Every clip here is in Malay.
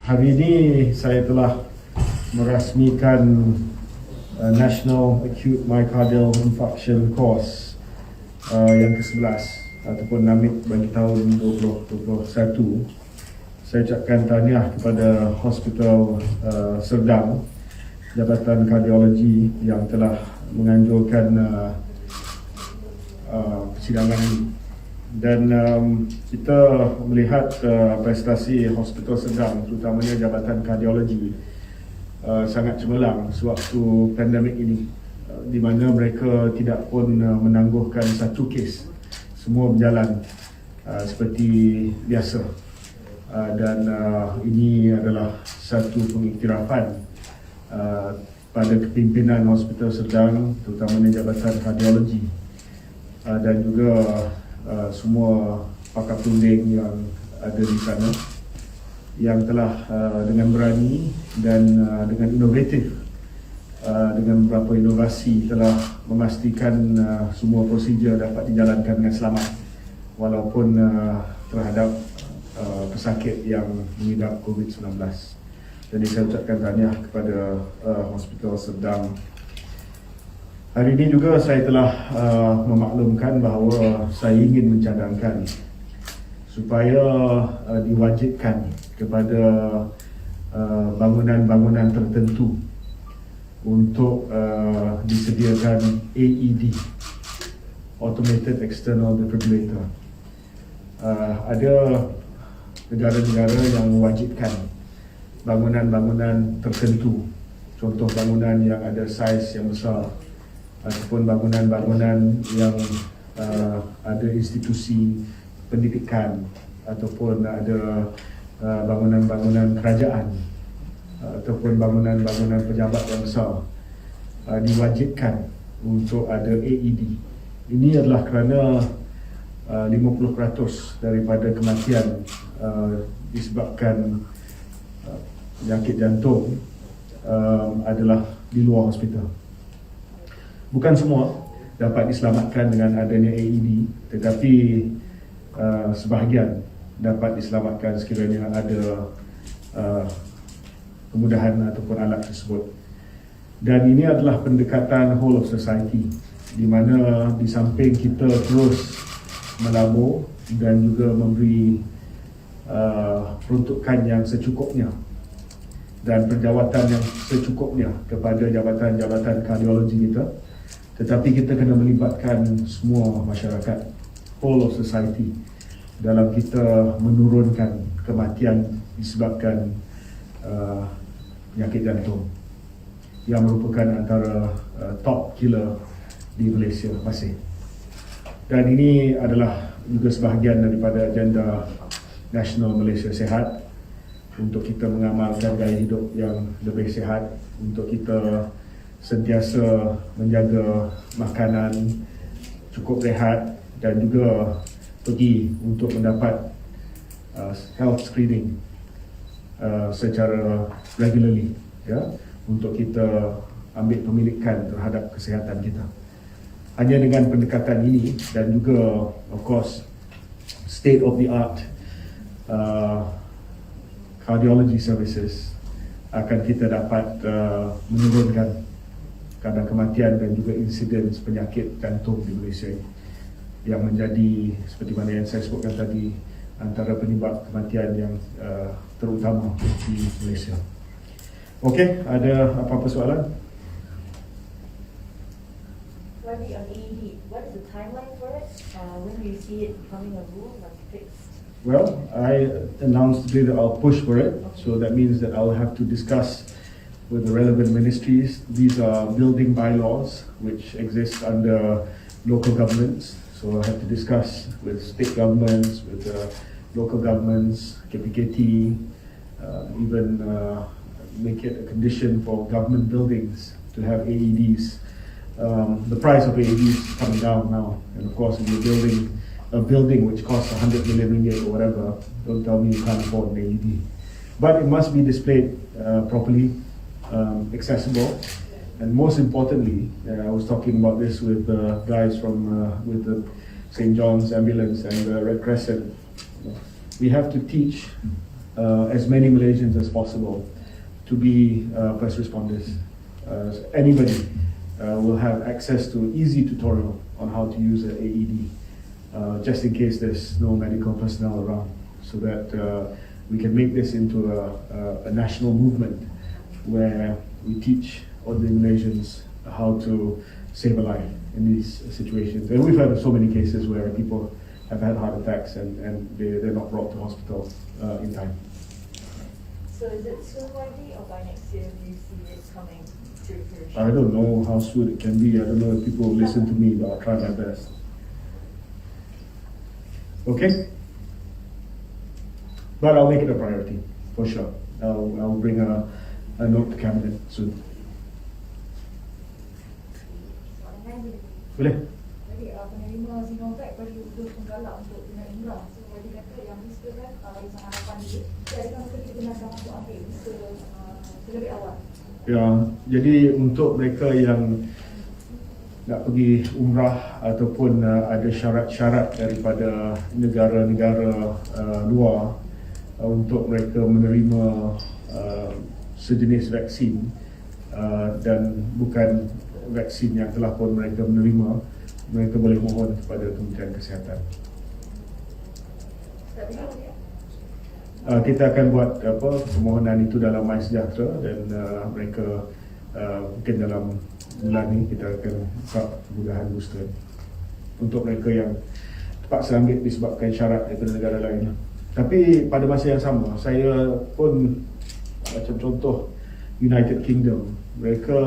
Hari ini saya telah merasmikan National Acute Myokardial Infarction Course yang ke-11 ataupun NAMIC bagi tahun 2021. Saya ucapkan tahniah kepada Hospital Sidang, Jabatan Kardiologi yang telah menganjurkan persidangan ini. Dan kita melihat prestasi Hospital Sidang, terutamanya Jabatan Kardiologi, sangat cemerlang sewaktu pandemik ini, di mana mereka tidak pun menangguhkan satu kes. Semua berjalan seperti biasa, dan ini adalah satu pengiktirafan pada kepimpinan Hospital Sidang, terutamanya Jabatan Kardiologi, dan juga semua pakar perunding yang ada di sana yang telah dengan berani dan dengan inovatif, dengan beberapa inovasi telah memastikan semua prosedur dapat dijalankan dengan selamat walaupun terhadap pesakit yang mengidap COVID-19. Jadi saya ucapkan tahniah kepada Hospital Sidang. Hari ini juga saya telah memaklumkan bahawa saya ingin mencadangkan supaya diwajibkan kepada bangunan-bangunan tertentu untuk disediakan AED, Automated External Defibrillator. Ada negara-negara yang mewajibkan bangunan-bangunan tertentu, contoh bangunan yang ada saiz yang besar, ataupun bangunan-bangunan yang ada institusi pendidikan, ataupun ada bangunan-bangunan kerajaan, ataupun bangunan-bangunan pejabat yang besar, diwajibkan untuk ada AED. Ini adalah kerana 50% daripada kematian disebabkan penyakit jantung adalah di luar hospital. Bukan semua dapat diselamatkan dengan adanya AED, tetapi sebahagian dapat diselamatkan sekiranya ada kemudahan ataupun alat tersebut. Dan ini adalah pendekatan whole of society, di mana di samping kita terus melabur dan juga memberi peruntukan yang secukupnya dan penjawatan yang secukupnya kepada jabatan-jabatan kardiologi kita, tetapi kita kena melibatkan semua masyarakat, whole of society, dalam kita menurunkan kematian disebabkan penyakit jantung yang merupakan antara top killer di Malaysia masih. Dan ini adalah juga sebahagian daripada agenda National Malaysia Sihat, untuk kita mengamalkan gaya hidup yang lebih sihat, untuk kita sentiasa menjaga makanan, cukup rehat, dan juga pergi untuk mendapat health screening secara regularly, ya, untuk kita ambil pemilikan terhadap kesihatan kita. Hanya dengan pendekatan ini dan juga of course state of the art cardiology services akan kita dapat menurunkan kadar kematian dan juga insiden penyakit jantung di Malaysia, yang menjadi seperti mana yang saya sebutkan tadi antara penyebab kematian yang terutama di Malaysia. Okey, ada apa-apa soalan? What is the timeline for it? When do you see it becoming a rule, like fixed? Well, I announced today that I'll push for it, so that means that I'll have to discuss with the relevant ministries. These are building bylaws which exist under local governments, so I have to discuss with state governments, with local governments, KPKT, even make it a condition for government buildings to have AEDs. The price of AEDs is coming down now, and of course if you're building a building which costs 100 million ringgit or whatever, don't tell me you can't afford an AED. But it must be displayed properly, accessible, and most importantly, I was talking about this with guys from with the St. John's Ambulance and the Red Crescent. We have to teach as many Malaysians as possible to be first responders. Anybody will have access to easy tutorial on how to use an AED, just in case there's no medical personnel around, so that we can make this into a national movement where we teach ordinary Malaysians how to save a life in these situations. And we've had so many cases where people have had heart attacks and they're not brought to hospital in time. So is it soon likely, or by next year do you see it coming to fruition? I don't know how soon it can be. I don't know if people will listen to me, but I'll try my best. Okay? But I'll make it a priority, for sure. I'll bring a note to cabinet soon. Boleh? Jadi penerima Sinovac perlu penggalak untuk kena umrah. So dia kata yang booster kan barisan harapan dia. Jadi kan kita kena dah masuk ambil booster lebih awal. Ya, jadi untuk mereka yang nak pergi umrah ataupun ada syarat-syarat daripada negara-negara luar untuk mereka menerima sejenis vaksin dan bukan vaksin yang telah pun mereka menerima, mereka boleh mohon kepada Kementerian Kesihatan. Kita akan buat permohonan itu dalam MySejahtera dan mereka mungkin dalam bulan ini kita akan buka kemudahan booster untuk mereka yang terpaksa ambil disebabkan syarat daripada negara lain. Tapi pada masa yang sama, saya pun macam contoh United Kingdom, mereka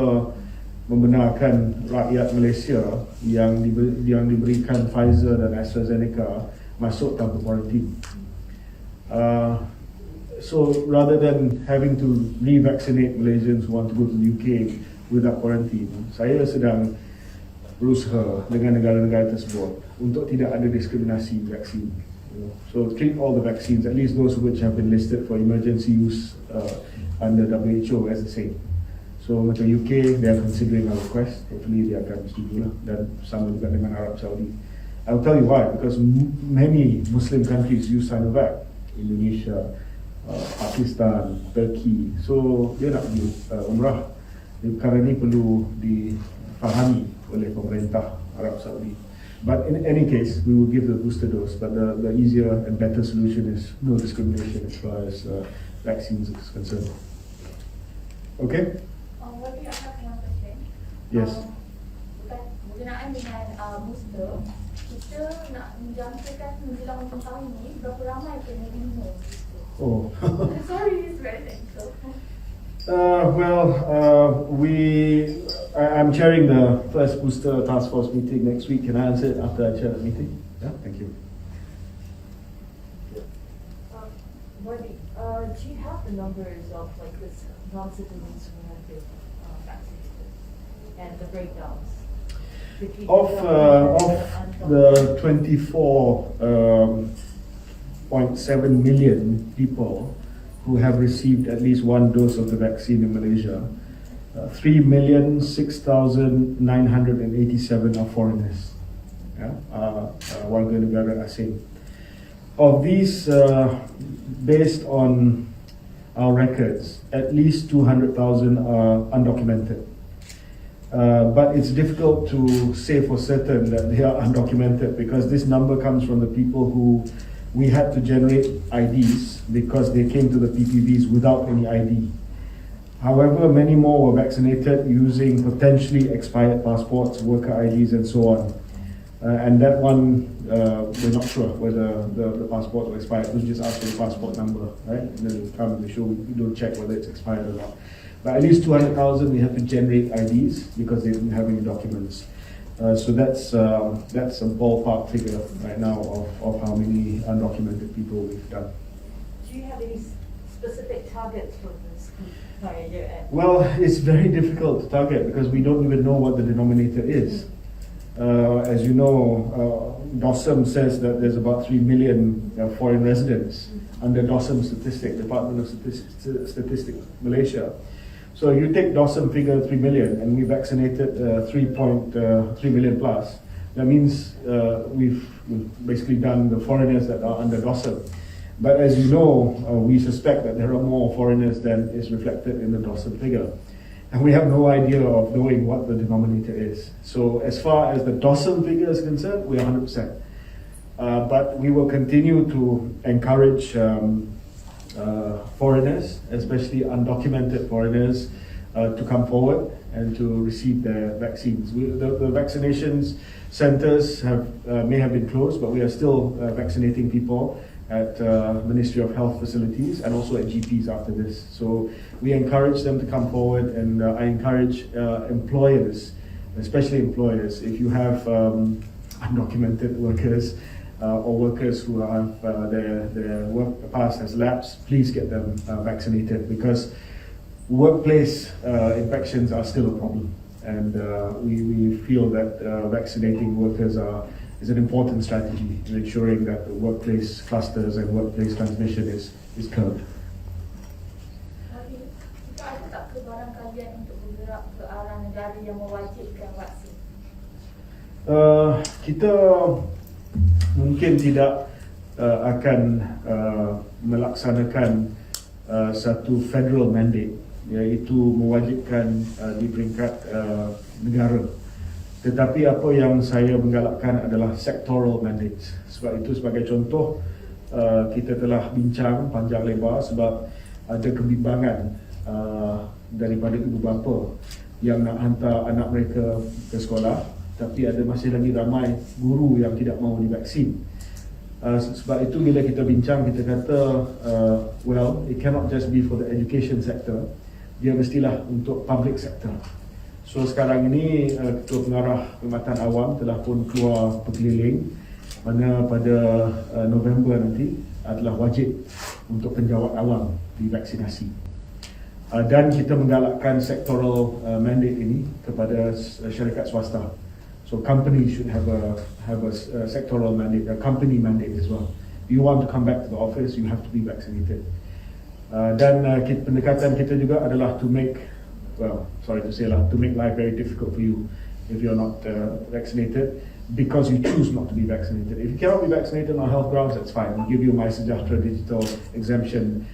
membenarkan rakyat Malaysia yang diberikan Pfizer dan AstraZeneca masuk tanpa kuarantin. So rather than having to revaccinate Malaysians who want to go to the UK without quarantine, saya sedang berusaha dengan negara-negara tersebut untuk tidak ada diskriminasi vaksin. So treat all the vaccines, at least those which have been listed for emergency use under WHO, as the same. So macam UK, they are considering our request. Hopefully dia akan setuju lah, dan sama juga dengan Arab Saudi. I'll tell you why, because many Muslim countries use Sinovac. Indonesia, Pakistan, Turkey. So dia nak pergi umrah. Perkara ni perlu difahami oleh pemerintah Arab Saudi. But in any case, we will give the booster dose. But the easier and better solution is no discrimination as far as vaccines is concerned. Okay? Wadi akan dengan question. Yes. Berkenaan dengan booster, kita nak menjangkakan menjelang hujung tahun ini berapa ramai penerima booster? Oh. Sorry, it's very technical. I'm chairing the first booster task force meeting next week. Can I answer it after I chair the meeting? Yeah, thank you. Wadi, do you have the numbers of like this non-citizens who have been vaccinated and the breakdowns? Of the 24.7 million people who have received at least one dose of the vaccine in Malaysia, 3,06,987 are foreigners, warga negara asing. Of these, based on our records, at least 200,000 are undocumented. But it's difficult to say for certain that they are undocumented because this number comes from the people who we had to generate IDs because they came to the PPVs without any ID. However, many more were vaccinated using potentially expired passports, worker IDs and so on. And that one, we're not sure whether the passport was expired. We just ask for the passport number, right? And then we come and we show, we don't check whether it's expired or not. But at least 200,000 we have to generate IDs because they didn't have any documents. So that's a ballpark figure right now of how many undocumented people we've done. Do you have any specific targets for this by year end? Well, it's very difficult to target because we don't even know what the denominator is. As you know, DOSM says that there's about 3 million foreign residents under DOSM statistic, Department of Statistics, Malaysia. So if you take DOSM figure 3 million and we vaccinated 3.3 million plus, that means we've basically done the foreigners that are under DOSM. But as you know, we suspect that there are more foreigners than is reflected in the dorsum figure. And we have no idea of knowing what the denominator is. So as far as the dorsum figure is concerned, we are 100%. But we will continue to encourage foreigners, especially undocumented foreigners, to come forward and to receive their vaccines. The vaccinations centers may have been closed, but we are still vaccinating people at Ministry of Health facilities and also at GPs after this. So we encourage them to come forward, and I encourage employers, especially employers, if you have undocumented workers or workers who have their work pass has lapsed, please get them vaccinated, because workplace infections are still a problem, and we feel that vaccinating workers is an important strategy in ensuring that the workplace clusters and workplace transmission is curbed. Okay. Kita ada tak kebaran kalian untuk bergerak ke arah negara yang mewajibkan vaksin? Kita mungkin tidak akan melaksanakan satu federal mandate, iaitu mewajibkan di peringkat negara. Tetapi apa yang saya menggalakkan adalah sectoral mandates. Sebab itu, sebagai contoh, kita telah bincang panjang lebar sebab ada kebimbangan daripada ibu bapa yang nak hantar anak mereka ke sekolah, tapi ada masih lagi ramai guru yang tidak mahu divaksin. Sebab itu bila kita bincang, kita kata well, it cannot just be for the education sector, dia mestilah untuk public sector. So sekarang ini Ketua Pengarah Perkhidmatan Awam telah pun keluar berkeliling, mana pada November nanti adalah wajib untuk penjawat awam divaksinasi. Dan kita menggalakkan sectoral mandate ini kepada syarikat swasta. So companies should have a sectoral mandate, a company mandate as well. If you want to come back to the office, you have to be vaccinated. Dan pendekatan kita juga adalah to make, well, sorry to say lah, to make life very difficult for you if you're not vaccinated, because you choose not to be vaccinated. If you cannot be vaccinated on health grounds, that's fine. We'll give you my Sejahtera Digital Exemption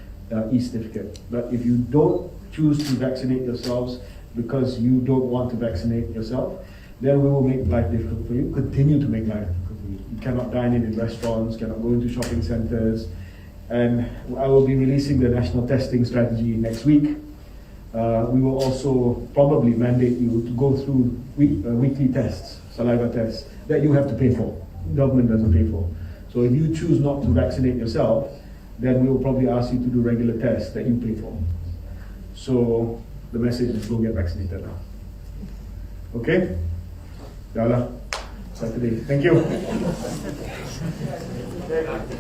e-certificate. But if you don't choose to vaccinate yourselves because you don't want to vaccinate yourself, then we will make life difficult for you, continue to make life difficult for you. You cannot dine in restaurants, cannot go into shopping centers. And I will be releasing the national testing strategy next week. We will also probably mandate you to go through weekly tests, saliva tests, that you have to pay for. Government doesn't pay for. So if you choose not to vaccinate yourself, then we will probably ask you to do regular tests that you pay for. So the message is go get vaccinated now. Okay? Dah lah. Saturday. Thank you.